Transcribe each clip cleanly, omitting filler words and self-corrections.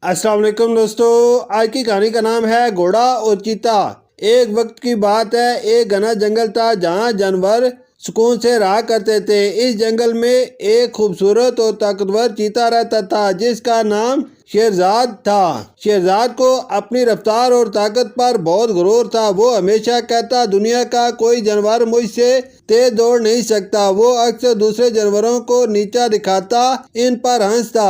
السلام علیکم دوستو، آج کی کہانی کا نام ہے گھوڑا اور چیتا۔ ایک وقت کی بات ہے، ایک گھنا جنگل تھا جہاں جانور سکون سے رہا کرتے تھے۔ اس جنگل میں ایک خوبصورت اور طاقتور چیتا رہتا تھا جس کا نام شیرزاد تھا۔ شیرزاد کو اپنی رفتار اور طاقت پر بہت غرور تھا۔ وہ ہمیشہ کہتا، دنیا کا کوئی جانور مجھ سے تیز دوڑ نہیں سکتا۔ وہ اکثر دوسرے جانوروں کو نیچا دکھاتا، ان پر ہنستا،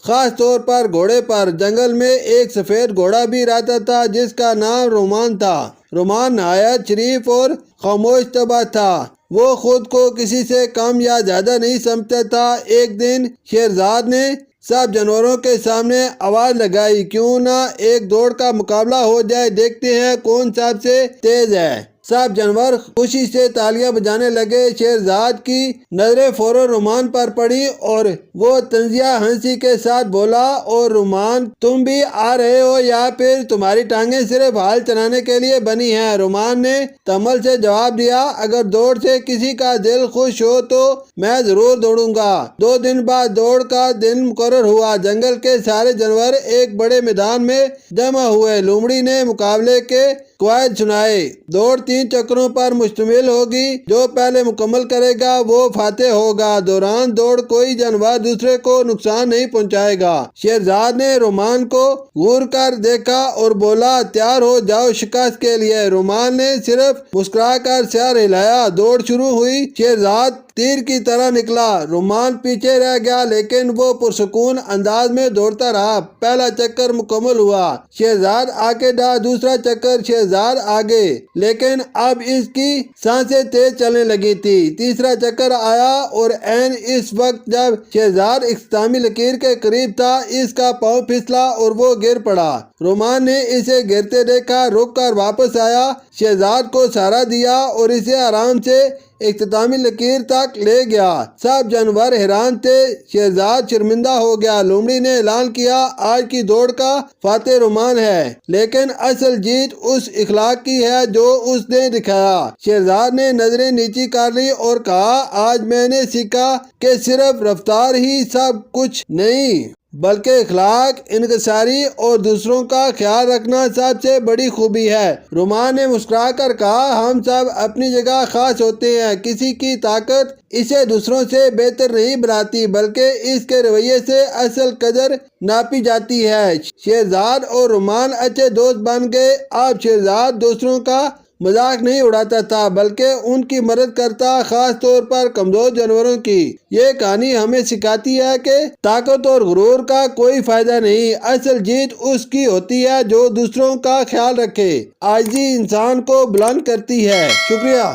خاص طور پر گھوڑے پر۔ جنگل میں ایک سفید گھوڑا بھی رہتا تھا جس کا نام رومان تھا۔ رومان نہایت شریف اور خاموش طبع تھا۔ وہ خود کو کسی سے کم یا زیادہ نہیں سمجھتا تھا۔ ایک دن شیرزاد نے سب جانوروں کے سامنے آواز لگائی، کیوں نہ ایک دوڑ کا مقابلہ ہو جائے، دیکھتے ہیں کون سب سے تیز ہے۔ سب جانور خوشی سے تالیاں بجانے لگے۔ شیرزاد کی نظریں فوراً رومان پر پڑی اور وہ طنزیہ ہنسی کے ساتھ بولا، اور رومان، تم بھی آ رہے ہو یا پھر تمہاری ٹانگیں صرف ہل چلانے کے لیے بنی ہیں؟ رومان نے تمل سے جواب دیا، اگر دوڑ سے کسی کا دل خوش ہو تو میں ضرور دوڑوں گا۔ 2 دن بعد دوڑ کا دن مقرر ہوا۔ جنگل کے سارے جانور ایک بڑے میدان میں جمع ہوئے۔ لومڑی نے مقابلے کے قواعد سنائے۔ دوڑ 3 چکروں پر مشتمل ہوگی، جو پہلے مکمل کرے گا وہ فاتح ہوگا۔ دوران دوڑ کوئی جانور دوسرے کو نقصان نہیں پہنچائے گا۔ شیرزاد نے رومان کو غور کر دیکھا اور بولا، تیار ہو جاؤ شکست کے لیے۔ رومان نے صرف مسکرا کر سر ہلایا۔ دوڑ شروع ہوئی۔ شیرزاد تیر کی طرح نکلا۔ رومان پیچھے رہ گیا، لیکن وہ پرسکون انداز میں دوڑتا رہا۔ پہلا چکر مکمل ہوا، شیرزاد آگے رہا۔ دوسرا چکر، شیرزاد آگے، لیکن اب اس کی سانسیں تیز چلنے لگی تھی۔ تیسرا چکر آیا اور عین اس وقت جب شیرزاد اختتامی لکیر کے قریب تھا، اس کا پاؤں پھسلا اور وہ گر پڑا۔ رومان نے اسے گرتے دیکھا، رک کر واپس آیا، شیرزاد کو سہارا دیا اور اسے آرام سے اختتامی لکیر تک لے گیا۔ سب جانور حیران تھے۔ شیرزاد شرمندہ ہو گیا۔ لومڑی نے اعلان کیا، آج کی دوڑ کا فاتح رومان ہے، لیکن اصل جیت اس اخلاق کی ہے جو اس نے دکھایا۔ شیرزاد نے نظریں نیچی کر لی اور کہا، آج میں نے سیکھا کہ صرف رفتار ہی سب کچھ نہیں، بلکہ اخلاق، انکساری اور دوسروں کا خیال رکھنا سب سے بڑی خوبی ہے۔ رومان نے مسکرا کر کہا، ہم سب اپنی جگہ خاص ہوتے ہیں۔ کسی کی طاقت اسے دوسروں سے بہتر نہیں بناتی، بلکہ اس کے رویے سے اصل قدر ناپی جاتی ہے۔ شیرزاد اور رومان اچھے دوست بن گئے۔ اب شیرزاد دوسروں کا مذاق نہیں اڑاتا تھا، بلکہ ان کی مدد کرتا، خاص طور پر کمزور جانوروں کی۔ یہ کہانی ہمیں سکھاتی ہے کہ طاقت اور غرور کا کوئی فائدہ نہیں، اصل جیت اس کی ہوتی ہے جو دوسروں کا خیال رکھے۔ عاجزی انسان کو بلند کرتی ہے۔ شکریہ۔